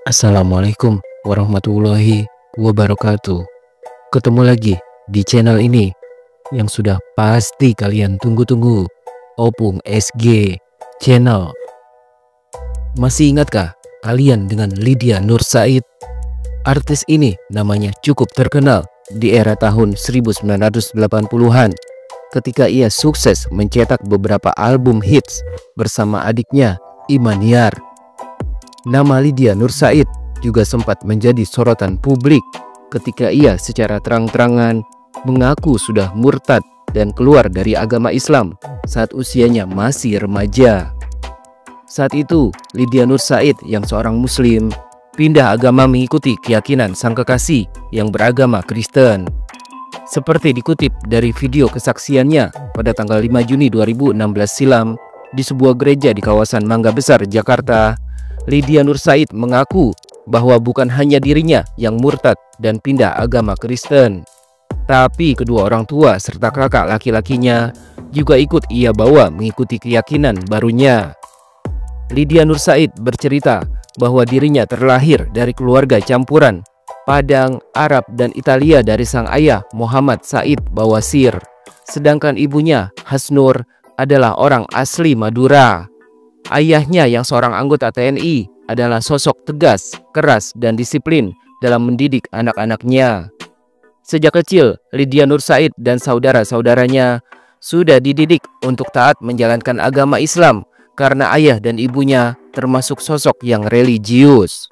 Assalamualaikum warahmatullahi wabarakatuh. Ketemu lagi di channel ini yang sudah pasti kalian tunggu-tunggu, Opung SG Channel. Masih ingatkah kalian dengan Lydia Nur Said? Artis ini namanya cukup terkenal di era tahun 1980-an ketika ia sukses mencetak beberapa album hits bersama adiknya Imaniar. Nama Lydia Nur Said juga sempat menjadi sorotan publik ketika ia secara terang-terangan mengaku sudah murtad dan keluar dari agama Islam saat usianya masih remaja. Saat itu, Lydia Nur Said yang seorang muslim pindah agama mengikuti keyakinan sang kekasih yang beragama Kristen. Seperti dikutip dari video kesaksiannya pada tanggal 5 Juni 2016 silam di sebuah gereja di kawasan Mangga Besar, Jakarta, Lydia Nur Said mengaku bahwa bukan hanya dirinya yang murtad dan pindah agama Kristen, tapi kedua orang tua serta kakak laki-lakinya juga ikut ia bawa mengikuti keyakinan barunya. Lydia Nur Said bercerita bahwa dirinya terlahir dari keluarga campuran Padang, Arab, dan Italia dari sang ayah Muhammad Said Bawasir, sedangkan ibunya Hasnur adalah orang asli Madura. Ayahnya yang seorang anggota TNI adalah sosok tegas, keras, dan disiplin dalam mendidik anak-anaknya. Sejak kecil, Lydia Nur Said dan saudara-saudaranya sudah dididik untuk taat menjalankan agama Islam karena ayah dan ibunya termasuk sosok yang religius.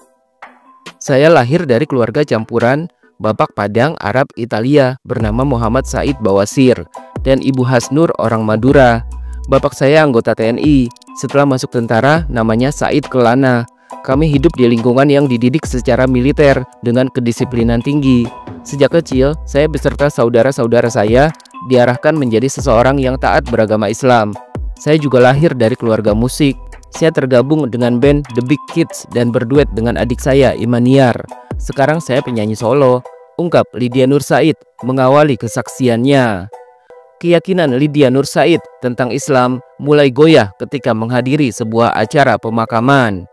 Saya lahir dari keluarga campuran bapak Padang, Arab, Italia bernama Muhammad Said Bawasir dan ibu Hasnur orang Madura. Bapak saya anggota TNI. Setelah masuk tentara, namanya Said Kelana. Kami hidup di lingkungan yang dididik secara militer dengan kedisiplinan tinggi. Sejak kecil, saya beserta saudara-saudara saya diarahkan menjadi seseorang yang taat beragama Islam. Saya juga lahir dari keluarga musik. Saya tergabung dengan band The Big Kids dan berduet dengan adik saya, Imaniar. Sekarang saya penyanyi solo, ungkap Lydia Nur Said mengawali kesaksiannya. Keyakinan Lydia Nur Said tentang Islam mulai goyah ketika menghadiri sebuah acara pemakaman.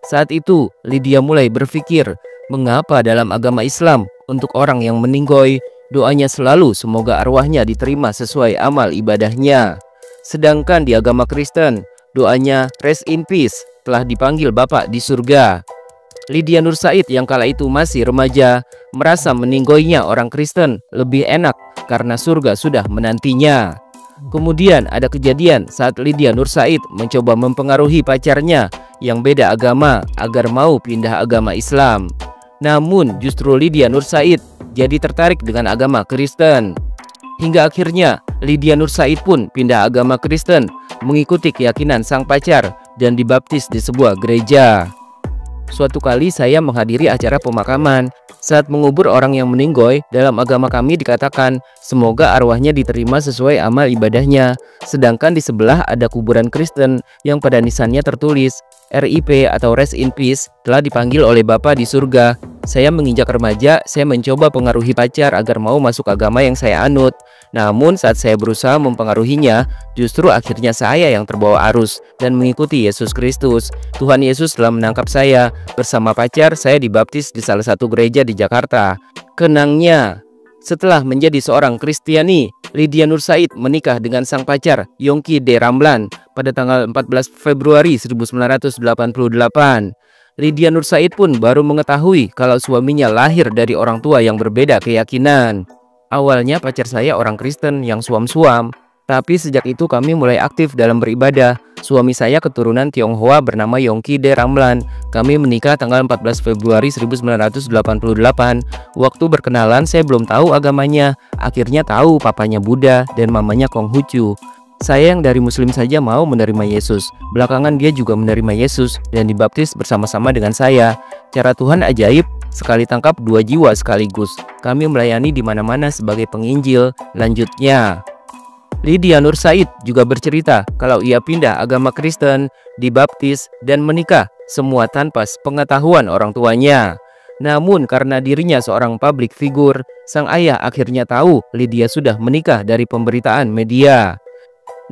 Saat itu, Lydia mulai berpikir, mengapa dalam agama Islam untuk orang yang meninggoy, doanya selalu semoga arwahnya diterima sesuai amal ibadahnya. Sedangkan di agama Kristen, doanya rest in peace, telah dipanggil Bapak di surga. Lydia Nur Said yang kala itu masih remaja merasa meninggoinya orang Kristen lebih enak karena surga sudah menantinya. Kemudian ada kejadian saat Lydia Nur Said mencoba mempengaruhi pacarnya yang beda agama agar mau pindah agama Islam. Namun justru Lydia Nur Said jadi tertarik dengan agama Kristen. Hingga akhirnya Lydia Nur Said pun pindah agama Kristen mengikuti keyakinan sang pacar dan dibaptis di sebuah gereja. Suatu kali saya menghadiri acara pemakaman. Saat mengubur orang yang meninggoy, dalam agama kami dikatakan semoga arwahnya diterima sesuai amal ibadahnya. Sedangkan di sebelah ada kuburan Kristen yang pada nisannya tertulis RIP atau Rest in Peace, telah dipanggil oleh Bapa di surga. Saya menginjak remaja, saya mencoba pengaruhi pacar agar mau masuk agama yang saya anut. Namun saat saya berusaha mempengaruhinya, justru akhirnya saya yang terbawa arus dan mengikuti Yesus Kristus. Tuhan Yesus telah menangkap saya. Bersama pacar, saya dibaptis di salah satu gereja di Jakarta. Kenangnya, setelah menjadi seorang Kristiani, Lydia Nur Said menikah dengan sang pacar Yongki D. Ramlan pada tanggal 14 Februari 1988. Lydia Nur Said pun baru mengetahui kalau suaminya lahir dari orang tua yang berbeda keyakinan. Awalnya pacar saya orang Kristen yang suam-suam, tapi sejak itu kami mulai aktif dalam beribadah. Suami saya keturunan Tionghoa bernama Yongki D. Ramlan. Kami menikah tanggal 14 Februari 1988. Waktu berkenalan saya belum tahu agamanya. Akhirnya tahu papanya Buddha dan mamanya Konghucu. Saya yang dari Muslim saja mau menerima Yesus. Belakangan dia juga menerima Yesus dan dibaptis bersama-sama dengan saya. Cara Tuhan ajaib, sekali tangkap dua jiwa sekaligus. Kami melayani di mana-mana sebagai penginjil. Lanjutnya, Lydia Nur Said juga bercerita kalau ia pindah agama Kristen, dibaptis, dan menikah semua tanpa pengetahuan orang tuanya. Namun karena dirinya seorang public figure, sang ayah akhirnya tahu Lydia sudah menikah dari pemberitaan media.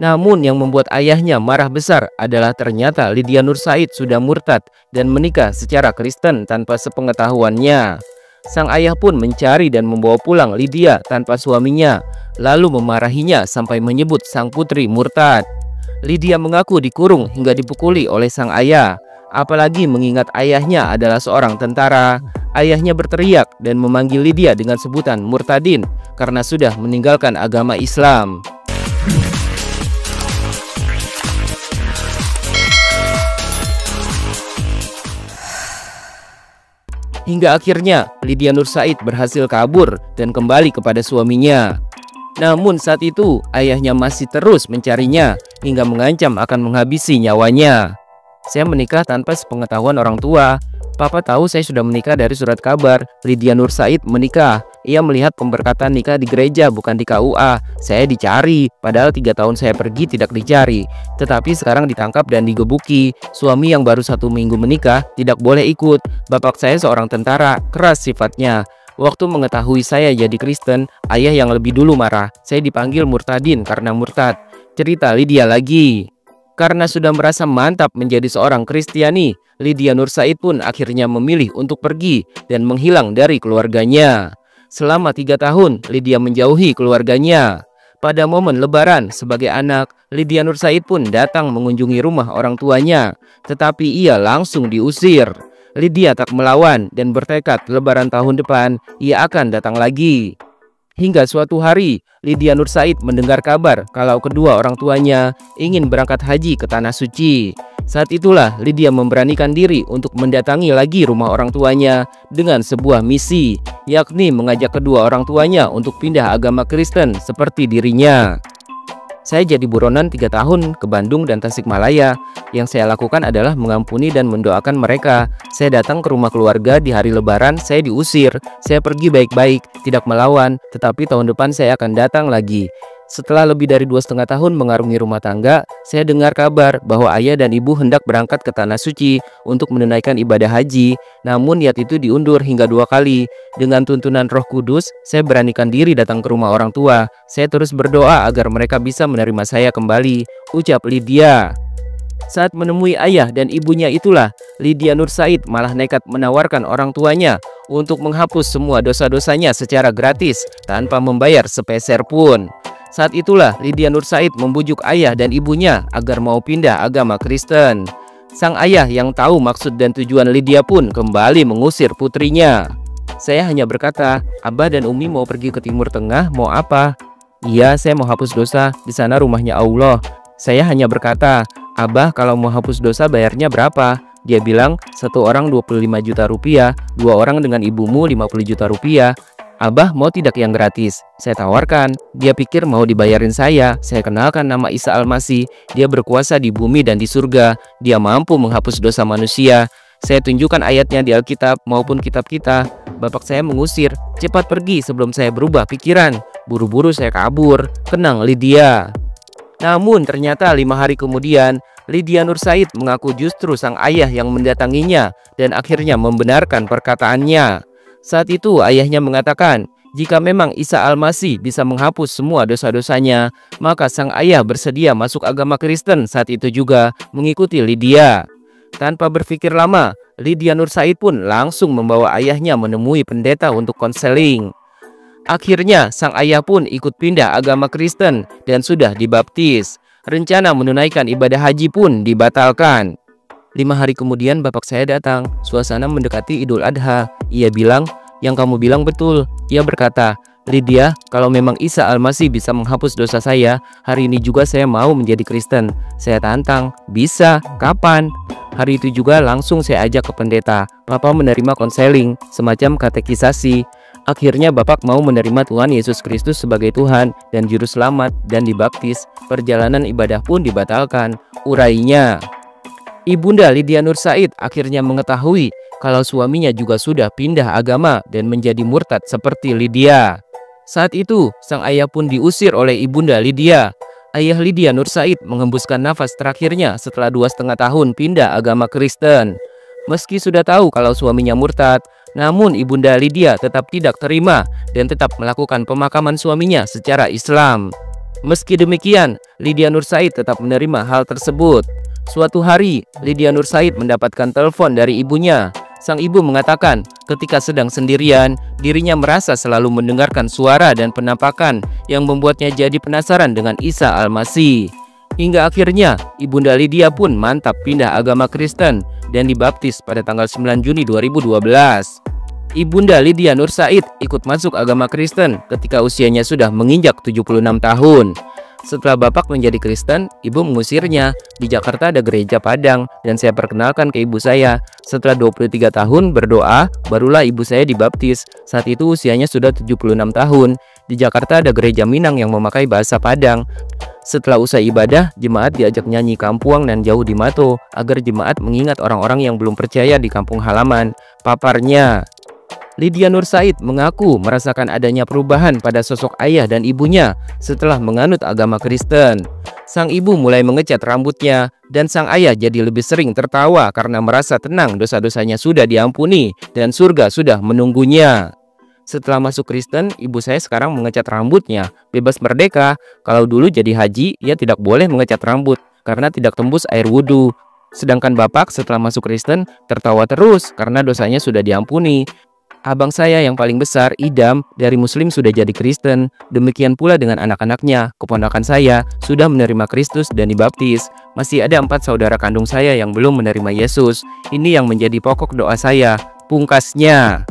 Namun yang membuat ayahnya marah besar adalah ternyata Lydia Nur Said sudah murtad dan menikah secara Kristen tanpa sepengetahuannya. Sang ayah pun mencari dan membawa pulang Lydia tanpa suaminya, lalu memarahinya sampai menyebut sang putri murtad. Lydia mengaku dikurung hingga dipukuli oleh sang ayah. Apalagi mengingat ayahnya adalah seorang tentara. Ayahnya berteriak dan memanggil Lydia dengan sebutan murtadin karena sudah meninggalkan agama Islam. Hingga akhirnya Lydia Nur Said berhasil kabur dan kembali kepada suaminya. Namun saat itu ayahnya masih terus mencarinya hingga mengancam akan menghabisi nyawanya. Saya menikah tanpa sepengetahuan orang tua. Papa tahu saya sudah menikah dari surat kabar. Lydia Nur Said menikah. Ia melihat pemberkatan nikah di gereja bukan di KUA. Saya dicari, padahal 3 tahun saya pergi tidak dicari. Tetapi sekarang ditangkap dan digebuki. Suami yang baru 1 minggu menikah tidak boleh ikut. Bapak saya seorang tentara, keras sifatnya. Waktu mengetahui saya jadi Kristen, ayah yang lebih dulu marah. Saya dipanggil murtadin karena murtad. Cerita Lydia lagi. Karena sudah merasa mantap menjadi seorang Kristiani, Lydia Nur Said pun akhirnya memilih untuk pergi dan menghilang dari keluarganya. Selama 3 tahun, Lydia menjauhi keluarganya. Pada momen Lebaran sebagai anak, Lydia Nur Said pun datang mengunjungi rumah orang tuanya, tetapi ia langsung diusir. Lydia tak melawan dan bertekad Lebaran tahun depan ia akan datang lagi. Hingga suatu hari, Lydia Nur Said mendengar kabar kalau kedua orang tuanya ingin berangkat haji ke Tanah Suci. Saat itulah Lydia memberanikan diri untuk mendatangi lagi rumah orang tuanya dengan sebuah misi, yakni mengajak kedua orang tuanya untuk pindah agama Kristen seperti dirinya. Saya jadi buronan 3 tahun ke Bandung dan Tasikmalaya. Yang saya lakukan adalah mengampuni dan mendoakan mereka. Saya datang ke rumah keluarga di hari Lebaran, saya diusir. Saya pergi baik-baik, tidak melawan, tetapi tahun depan saya akan datang lagi. Setelah lebih dari 2,5 tahun mengarungi rumah tangga, saya dengar kabar bahwa ayah dan ibu hendak berangkat ke Tanah Suci untuk menunaikan ibadah haji. Namun niat itu diundur hingga 2 kali. Dengan tuntunan Roh Kudus, saya beranikan diri datang ke rumah orang tua. Saya terus berdoa agar mereka bisa menerima saya kembali, ucap Lydia. Saat menemui ayah dan ibunya itulah, Lydia Nur Said malah nekat menawarkan orang tuanya untuk menghapus semua dosa-dosanya secara gratis tanpa membayar sepeser pun. Saat itulah Lydia Nur Said membujuk ayah dan ibunya agar mau pindah agama Kristen. Sang ayah yang tahu maksud dan tujuan Lydia pun kembali mengusir putrinya. Saya hanya berkata, Abah dan Umi mau pergi ke Timur Tengah, mau apa? Iya, saya mau hapus dosa, di sana rumahnya Allah. Saya hanya berkata, Abah kalau mau hapus dosa bayarnya berapa? Dia bilang, 1 orang 25 juta rupiah, 2 orang dengan ibumu 50 juta rupiah. Abah mau tidak yang gratis? Saya tawarkan. Dia pikir mau dibayarin saya. Saya kenalkan nama Isa Al-Masih. Dia berkuasa di bumi dan di surga. Dia mampu menghapus dosa manusia. Saya tunjukkan ayatnya di Alkitab maupun kitab kita. Bapak saya mengusir. Cepat pergi sebelum saya berubah pikiran. Buru-buru saya kabur. Kenang Lydia. Namun ternyata 5 hari kemudian, Lydia Nur Said mengaku justru sang ayah yang mendatanginya dan akhirnya membenarkan perkataannya. Saat itu ayahnya mengatakan, jika memang Isa Al-Masih bisa menghapus semua dosa-dosanya, maka sang ayah bersedia masuk agama Kristen saat itu juga mengikuti Lydia. Tanpa berpikir lama, Lydia Nur Said pun langsung membawa ayahnya menemui pendeta untuk konseling. Akhirnya sang ayah pun ikut pindah agama Kristen dan sudah dibaptis. Rencana menunaikan ibadah haji pun dibatalkan. 5 hari kemudian bapak saya datang. Suasana mendekati Idul Adha. Ia bilang, yang kamu bilang betul. Ia berkata, Lydia, kalau memang Isa Al-Masih bisa menghapus dosa saya, hari ini juga saya mau menjadi Kristen. Saya tantang, bisa, kapan? Hari itu juga langsung saya ajak ke pendeta. Papa menerima konseling, semacam katekisasi. Akhirnya bapak mau menerima Tuhan Yesus Kristus sebagai Tuhan dan Juru Selamat dan dibaptis. Perjalanan ibadah pun dibatalkan. Urainya, Ibunda Lydia Nur Said akhirnya mengetahui kalau suaminya juga sudah pindah agama dan menjadi murtad seperti Lydia. Saat itu, sang ayah pun diusir oleh ibunda Lydia. Ayah Lydia Nur Said mengembuskan nafas terakhirnya setelah 2,5 tahun pindah agama Kristen. Meski sudah tahu kalau suaminya murtad, namun ibunda Lydia tetap tidak terima dan tetap melakukan pemakaman suaminya secara Islam. Meski demikian, Lydia Nur Said tetap menerima hal tersebut. Suatu hari, Lydia Nur Said mendapatkan telepon dari ibunya. Sang ibu mengatakan, ketika sedang sendirian, dirinya merasa selalu mendengarkan suara dan penampakan yang membuatnya jadi penasaran dengan Isa Al-Masih. Hingga akhirnya, Ibunda Lydia pun mantap pindah agama Kristen dan dibaptis pada tanggal 9 Juni 2012. Ibunda Lydia Nur Said ikut masuk agama Kristen ketika usianya sudah menginjak 76 tahun. Setelah bapak menjadi Kristen, ibu mengusirnya. Di Jakarta ada gereja Padang dan saya perkenalkan ke ibu saya. Setelah 23 tahun berdoa, barulah ibu saya dibaptis. Saat itu usianya sudah 76 tahun. Di Jakarta ada gereja Minang yang memakai bahasa Padang. Setelah usai ibadah, jemaat diajak nyanyi Kampuang nan jauh di Mato agar jemaat mengingat orang-orang yang belum percaya di kampung halaman. Paparnya, Lydia Nur Said mengaku merasakan adanya perubahan pada sosok ayah dan ibunya setelah menganut agama Kristen. Sang ibu mulai mengecat rambutnya dan sang ayah jadi lebih sering tertawa karena merasa tenang dosa-dosanya sudah diampuni dan surga sudah menunggunya. Setelah masuk Kristen, ibu saya sekarang mengecat rambutnya, bebas merdeka. Kalau dulu jadi haji, ia tidak boleh mengecat rambut karena tidak tembus air wudhu. Sedangkan bapak setelah masuk Kristen tertawa terus karena dosanya sudah diampuni. Abang saya yang paling besar, Idam, dari Muslim sudah jadi Kristen. Demikian pula dengan anak-anaknya. Keponakan saya sudah menerima Kristus dan dibaptis. Masih ada 4 saudara kandung saya yang belum menerima Yesus. Ini yang menjadi pokok doa saya. Pungkasnya,